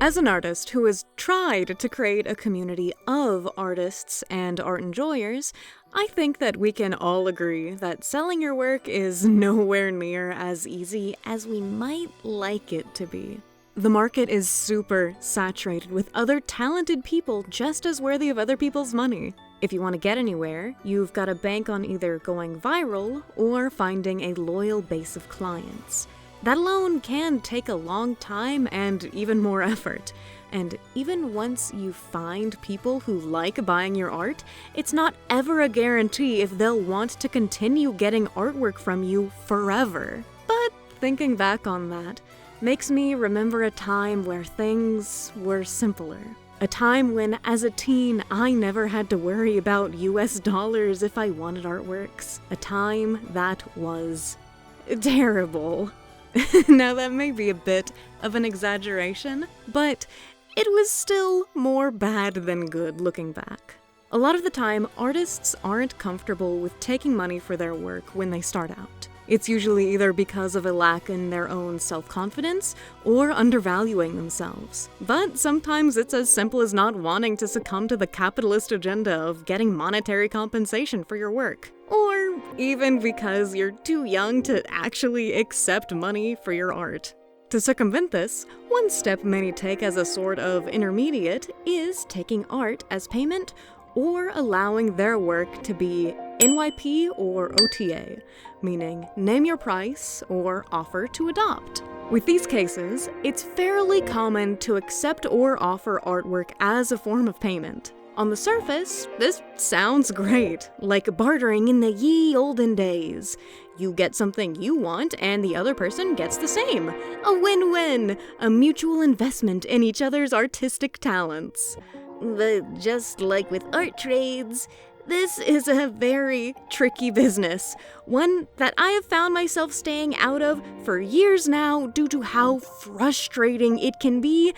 As an artist who has tried to create a community of artists and art enjoyers, I think that we can all agree that selling your work is nowhere near as easy as we might like it to be. The market is super saturated with other talented people just as worthy of other people's money. If you want to get anywhere, you've got to bank on either going viral or finding a loyal base of clients. That alone can take a long time and even more effort. And even once you find people who like buying your art, it's not ever a guarantee if they'll want to continue getting artwork from you forever. But thinking back on that makes me remember a time where things were simpler. A time when, as a teen, I never had to worry about US dollars if I wanted artworks. A time that was terrible. Now that may be a bit of an exaggeration, but it was still more bad than good looking back. A lot of the time, artists aren't comfortable with taking money for their work when they start out. It's usually either because of a lack in their own self-confidence or undervaluing themselves. But sometimes it's as simple as not wanting to succumb to the capitalist agenda of getting monetary compensation for your work. Or even because you're too young to actually accept money for your art. To circumvent this, one step many take as a sort of intermediate is taking art as payment or allowing their work to be NYP or OTA, meaning name your price or offer to adopt. With these cases, it's fairly common to accept or offer artwork as a form of payment. On the surface, this sounds great, like bartering in the ye olden days. You get something you want, and the other person gets the same. A win-win, a mutual investment in each other's artistic talents. But just like with art trades, this is a very tricky business, one that I have found myself staying out of for years now due to how frustrating it can be,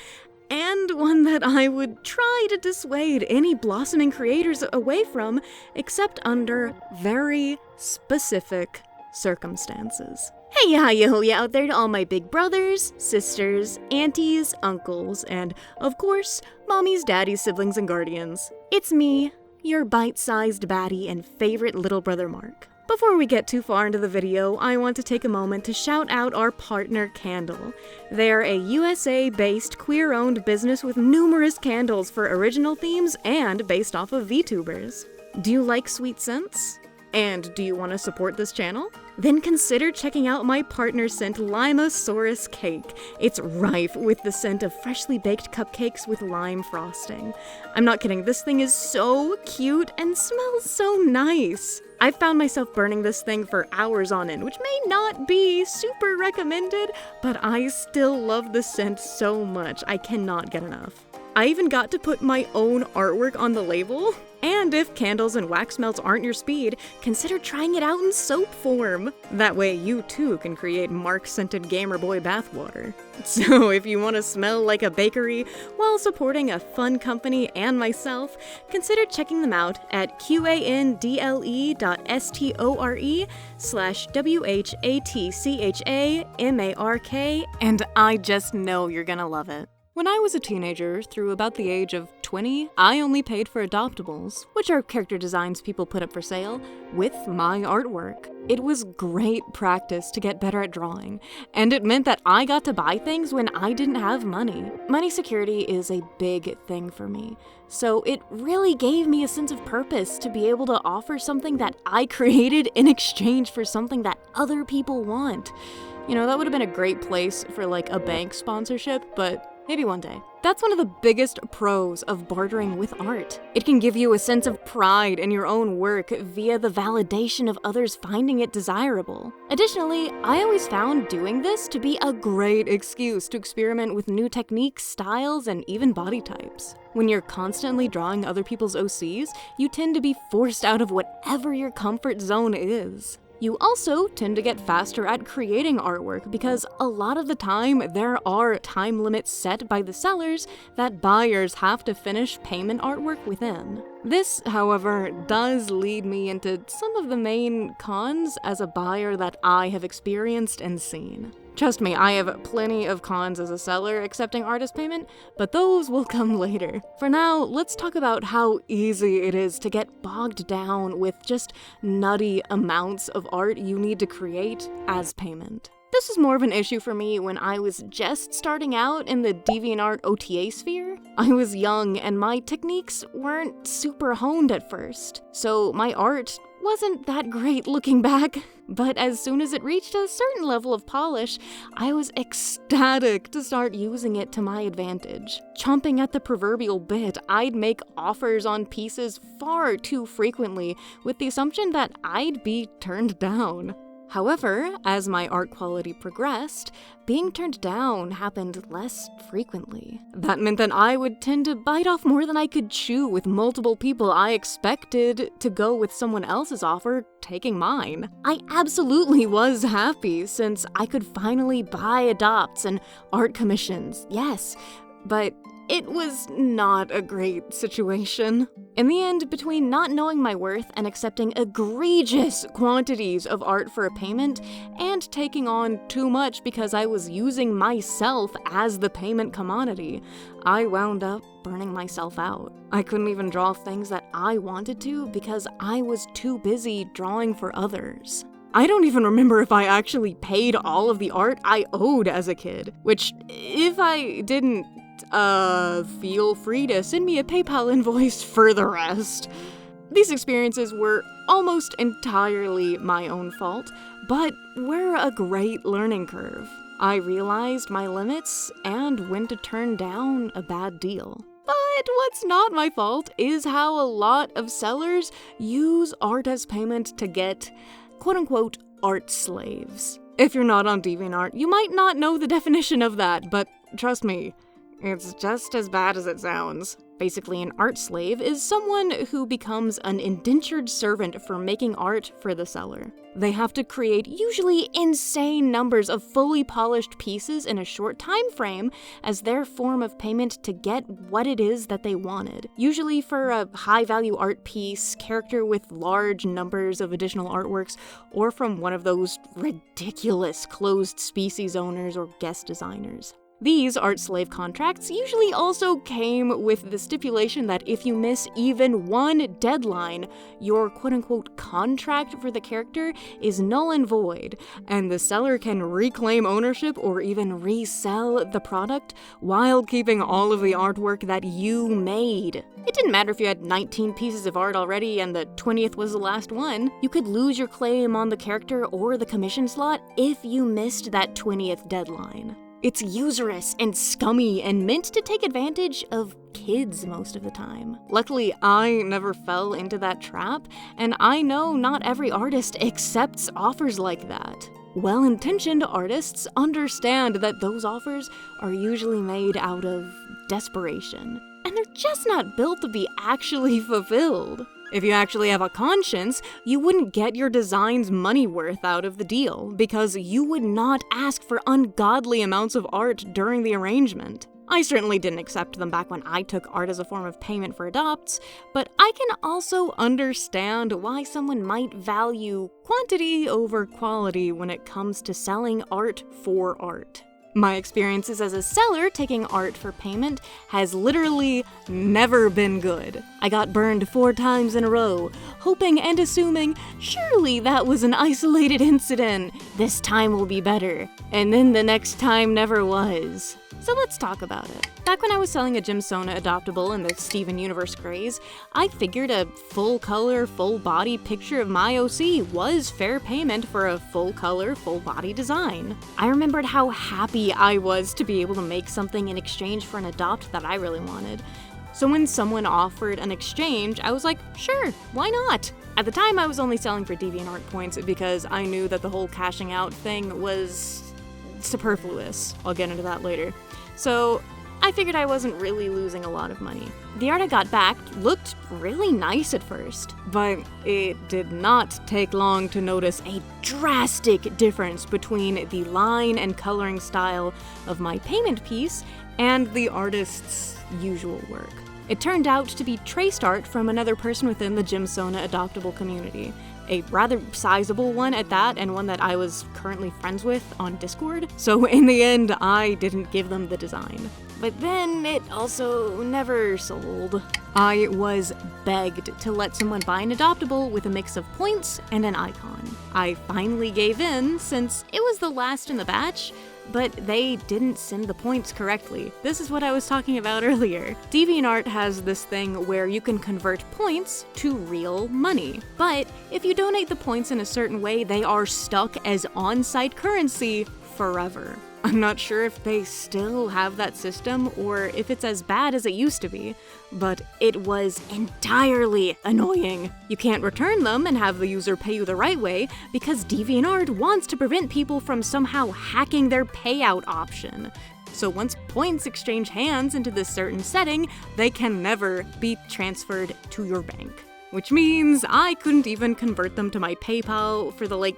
and one that I would try to dissuade any blossoming creators away from, except under very specific circumstances. Hey, hi-yo out there to all my big brothers, sisters, aunties, uncles, and, of course, mommies, daddies, siblings, and guardians. It's me, your bite-sized baddie and favorite little brother Mark. Before we get too far into the video, I want to take a moment to shout out our partner Candle. They are a USA-based queer-owned business with numerous candles for original themes and based off of VTubers. Do you like sweet scents? And do you want to support this channel? Then consider checking out my partner scent Limosaurus Cake. It's rife with the scent of freshly baked cupcakes with lime frosting. I'm not kidding, this thing is so cute and smells so nice. I've found myself burning this thing for hours on end, which may not be super recommended, but I still love the scent so much. I cannot get enough. I even got to put my own artwork on the label. And if candles and wax melts aren't your speed, consider trying it out in soap form. That way you too can create Mark-scented Gamer Boy bathwater. So if you want to smell like a bakery while supporting a fun company and myself, consider checking them out at QANDLE.store/WHATCHAMARK, and I just know you're gonna love it. When I was a teenager, through about the age of 20, I only paid for adoptables, which are character designs people put up for sale, with my artwork. It was great practice to get better at drawing, and it meant that I got to buy things when I didn't have money. Money security is a big thing for me, so it really gave me a sense of purpose to be able to offer something that I created in exchange for something that other people want. You know, that would have been a great place for like a bank sponsorship, but maybe one day. That's one of the biggest pros of bartering with art. It can give you a sense of pride in your own work via the validation of others finding it desirable. Additionally, I always found doing this to be a great excuse to experiment with new techniques, styles, and even body types. When you're constantly drawing other people's OCs, you tend to be forced out of whatever your comfort zone is. You also tend to get faster at creating artwork because a lot of the time there are time limits set by the sellers that buyers have to finish payment artwork within. This, however, does lead me into some of the main cons as a buyer that I have experienced and seen. Trust me, I have plenty of cons as a seller accepting artist payment, but those will come later. For now, let's talk about how easy it is to get bogged down with just nutty amounts of art you need to create as payment. This was more of an issue for me when I was just starting out in the DeviantArt OTA sphere. I was young and my techniques weren't super honed at first, so my art wasn't that great looking back. But as soon as it reached a certain level of polish, I was ecstatic to start using it to my advantage. Chomping at the proverbial bit, I'd make offers on pieces far too frequently with the assumption that I'd be turned down. However, as my art quality progressed, being turned down happened less frequently. That meant that I would tend to bite off more than I could chew with multiple people I expected to go with someone else's offer taking mine. I absolutely was happy since I could finally buy adopts and art commissions, yes, but it was not a great situation. In the end, between not knowing my worth and accepting egregious quantities of art for a payment, and taking on too much because I was using myself as the payment commodity, I wound up burning myself out. I couldn't even draw things that I wanted to because I was too busy drawing for others. I don't even remember if I actually paid all of the art I owed as a kid, which, if I didn't, feel free to send me a PayPal invoice for the rest. These experiences were almost entirely my own fault, but were a great learning curve. I realized my limits and when to turn down a bad deal. But what's not my fault is how a lot of sellers use art as payment to get, quote-unquote, art slaves. If you're not on DeviantArt, you might not know the definition of that, but trust me, it's just as bad as it sounds. Basically, an art slave is someone who becomes an indentured servant for making art for the seller. They have to create usually insane numbers of fully polished pieces in a short time frame as their form of payment to get what it is that they wanted. Usually for a high-value art piece, character with large numbers of additional artworks, or from one of those ridiculous closed species owners or guest designers. These art slave contracts usually also came with the stipulation that if you miss even one deadline, your quote-unquote contract for the character is null and void, and the seller can reclaim ownership or even resell the product while keeping all of the artwork that you made. It didn't matter if you had 19 pieces of art already and the 20th was the last one. You could lose your claim on the character or the commission slot if you missed that 20th deadline. It's usurious and scummy and meant to take advantage of kids most of the time. Luckily, I never fell into that trap, and I know not every artist accepts offers like that. Well-intentioned artists understand that those offers are usually made out of desperation, and they're just not built to be actually fulfilled. If you actually have a conscience, you wouldn't get your design's money worth out of the deal, because you would not ask for ungodly amounts of art during the arrangement. I certainly didn't accept them back when I took art as a form of payment for adopts, but I can also understand why someone might value quantity over quality when it comes to selling art for art. My experiences as a seller taking art for payment has literally never been good. I got burned 4 times in a row, hoping and assuming surely that was an isolated incident, this time will be better, and then the next time never was. So let's talk about it. Back when I was selling a Jimsona adoptable in the Steven Universe craze, I figured a full-color, full-body picture of my OC was fair payment for a full-color, full-body design. I remembered how happy I was to be able to make something in exchange for an adopt that I really wanted. So when someone offered an exchange, I was like, sure, why not? At the time, I was only selling for DeviantArt points because I knew that the whole cashing out thing was superfluous. I'll get into that later. So I figured I wasn't really losing a lot of money. The art I got back looked really nice at first, but it did not take long to notice a drastic difference between the line and coloring style of my payment piece and the artist's usual work. It turned out to be traced art from another person within the Jimsona adoptable community. a rather sizable one at that, and one that I was currently friends with on Discord. So in the end, I didn't give them the design. But then it also never sold. I was begged to let someone buy an adoptable with a mix of points and an icon. I finally gave in since it was the last in the batch, but they didn't send the points correctly. This is what I was talking about earlier. DeviantArt has this thing where you can convert points to real money. But if you donate the points in a certain way, they are stuck as on-site currency forever. I'm not sure if they still have that system or if it's as bad as it used to be, but it was entirely annoying. You can't return them and have the user pay you the right way because DeviantArt wants to prevent people from somehow hacking their payout option. So once points exchange hands into this certain setting, they can never be transferred to your bank. Which means I couldn't even convert them to my PayPal for the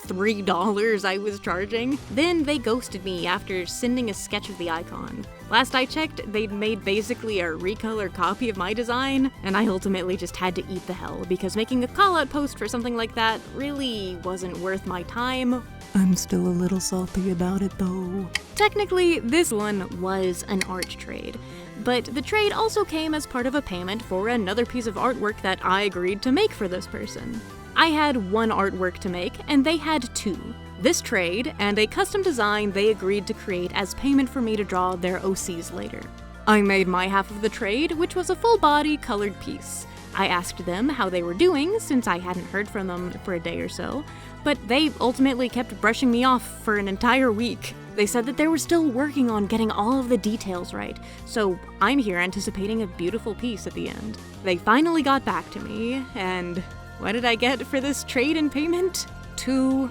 $3 I was charging. Then they ghosted me after sending a sketch of the icon. Last I checked, they'd made basically a recolor copy of my design, and I ultimately just had to eat the hell because making a call-out post for something like that really wasn't worth my time. I'm still a little salty about it though. Technically, this one was an art trade, but the trade also came as part of a payment for another piece of artwork that I agreed to make for this person. I had one artwork to make, and they had two. This trade, and a custom design they agreed to create as payment for me to draw their OCs later. I made my half of the trade, which was a full-body colored piece. I asked them how they were doing, since I hadn't heard from them for a day or so, but they ultimately kept brushing me off for an entire week. They said that they were still working on getting all of the details right, so I'm here anticipating a beautiful piece at the end. They finally got back to me, and what did I get for this trade and payment? 2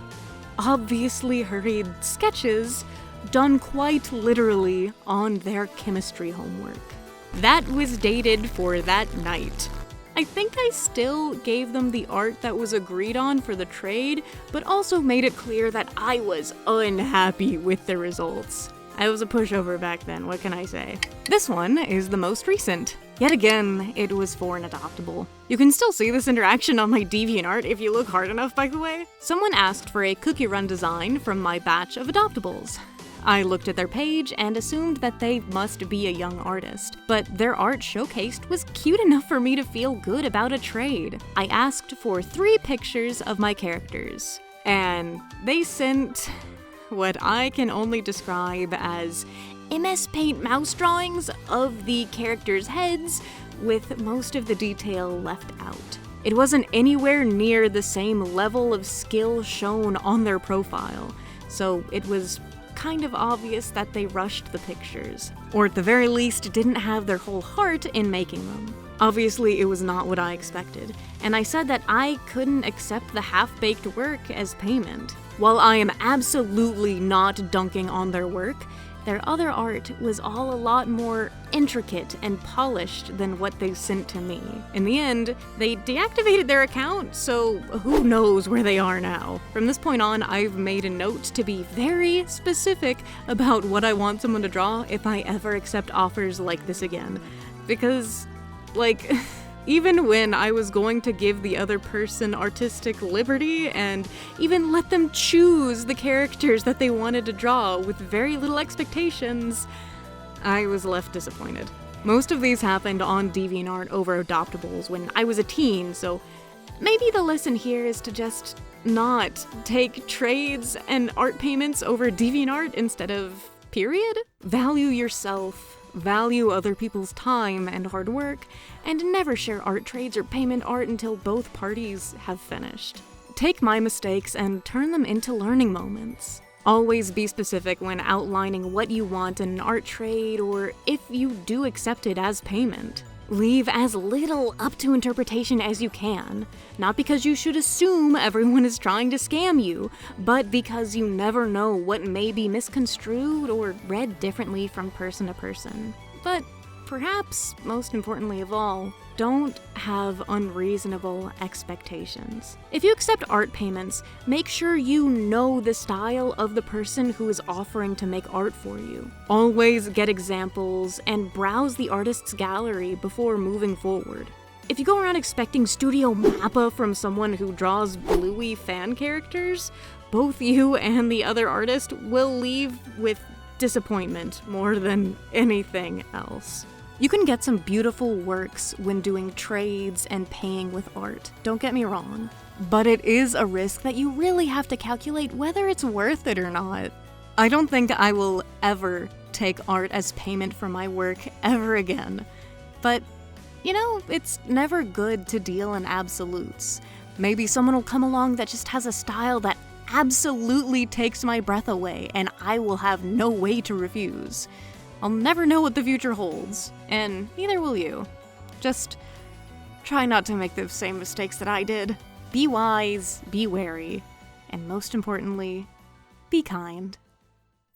obviously hurried sketches done quite literally on their chemistry homework. That was dated for that night. I think I still gave them the art that was agreed on for the trade, but also made it clear that I was unhappy with the results. I was a pushover back then, what can I say? This one is the most recent. Yet again, it was for an adoptable. You can still see this interaction on my DeviantArt if you look hard enough, by the way. Someone asked for a cookie run design from my batch of adoptables. I looked at their page and assumed that they must be a young artist, but their art showcased was cute enough for me to feel good about a trade. I asked for 3 pictures of my characters, and they sent what I can only describe as MS Paint mouse drawings of the characters' heads, with most of the detail left out. It wasn't anywhere near the same level of skill shown on their profile, so it was kind of obvious that they rushed the pictures, or at the very least didn't have their whole heart in making them. Obviously, it was not what I expected, and I said that I couldn't accept the half-baked work as payment. While I am absolutely not dunking on their work, their other art was all a lot more intricate and polished than what they sent to me. In the end, they deactivated their account, so who knows where they are now. From this point on, I've made a note to be very specific about what I want someone to draw if I ever accept offers like this again. Because, even when I was going to give the other person artistic liberty and even let them choose the characters that they wanted to draw with very little expectations, I was left disappointed. Most of these happened on DeviantArt over adoptables when I was a teen, so maybe the lesson here is to just not take trades and art payments over DeviantArt instead of period. Value yourself. Value other people's time and hard work, and never share art trades or payment art until both parties have finished. Take my mistakes and turn them into learning moments. Always be specific when outlining what you want in an art trade or if you do accept it as payment. Leave as little up to interpretation as you can, not because you should assume everyone is trying to scam you, but because you never know what may be misconstrued or read differently from person to person. But perhaps most importantly of all, don't have unreasonable expectations. If you accept art payments, make sure you know the style of the person who is offering to make art for you. Always get examples and browse the artist's gallery before moving forward. If you go around expecting Studio Mappa from someone who draws bluey fan characters, both you and the other artist will leave with disappointment more than anything else. You can get some beautiful works when doing trades and paying with art, don't get me wrong. But it is a risk that you really have to calculate whether it's worth it or not. I don't think I will ever take art as payment for my work ever again. But, you know, it's never good to deal in absolutes. Maybe someone will come along that just has a style that absolutely takes my breath away, and I will have no way to refuse. I'll never know what the future holds, and neither will you. Just try not to make the same mistakes that I did. Be wise, be wary, and most importantly, be kind.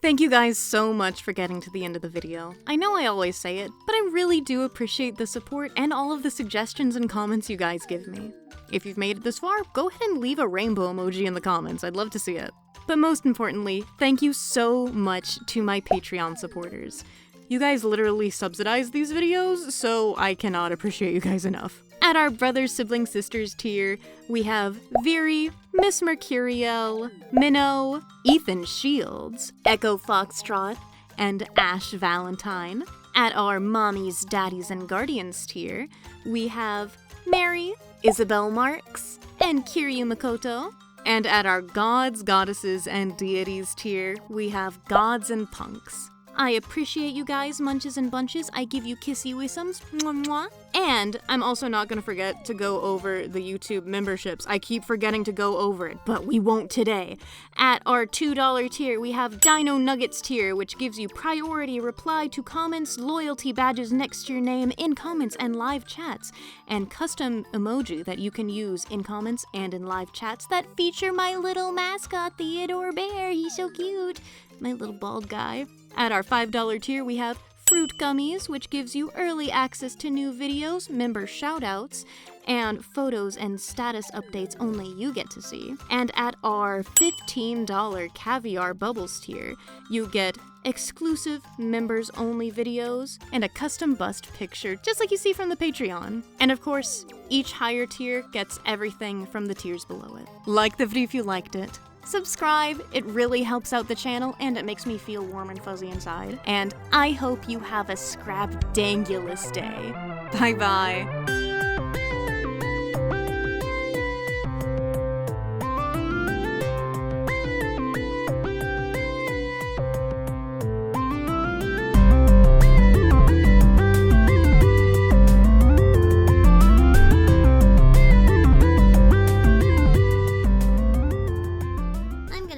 Thank you guys so much for getting to the end of the video. I know I always say it, but I really do appreciate the support and all of the suggestions and comments you guys give me. If you've made it this far, go ahead and leave a rainbow emoji in the comments. I'd love to see it. But most importantly, thank you so much to my Patreon supporters. You guys literally subsidize these videos, so I cannot appreciate you guys enough. At our brothers, siblings, sisters tier, we have Viri, Miss Mercuriel, Minnow, Ethan Shields, Echo Foxtrot, and Ash Valentine. At our mommies, daddies, and guardians tier, we have Mary, Isabel Marks, and Kiryu Makoto. And at our gods, goddesses, and deities tier, we have gods and punks. I appreciate you guys, munches and bunches. I give you kissy wisums. Mwah, mwah. And I'm also not gonna forget to go over the YouTube memberships. I keep forgetting to go over it, but we won't today. At our $2 tier, we have Dino Nuggets tier, which gives you priority reply to comments, loyalty badges next to your name in comments and live chats, and custom emoji that you can use in comments and in live chats that feature my little mascot, Theodore Bear. He's so cute. My little bald guy. At our $5 tier, we have Fruit Gummies, which gives you early access to new videos, member shoutouts, and photos and status updates only you get to see. And at our $15 Caviar Bubbles tier, you get exclusive members-only videos and a custom bust picture, just like you see from the Patreon. And of course, each higher tier gets everything from the tiers below it. Like the video if you liked it. Subscribe, it really helps out the channel and it makes me feel warm and fuzzy inside. And I hope you have a scrapdangulous day. Bye bye.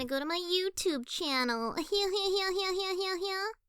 Go to my YouTube channel.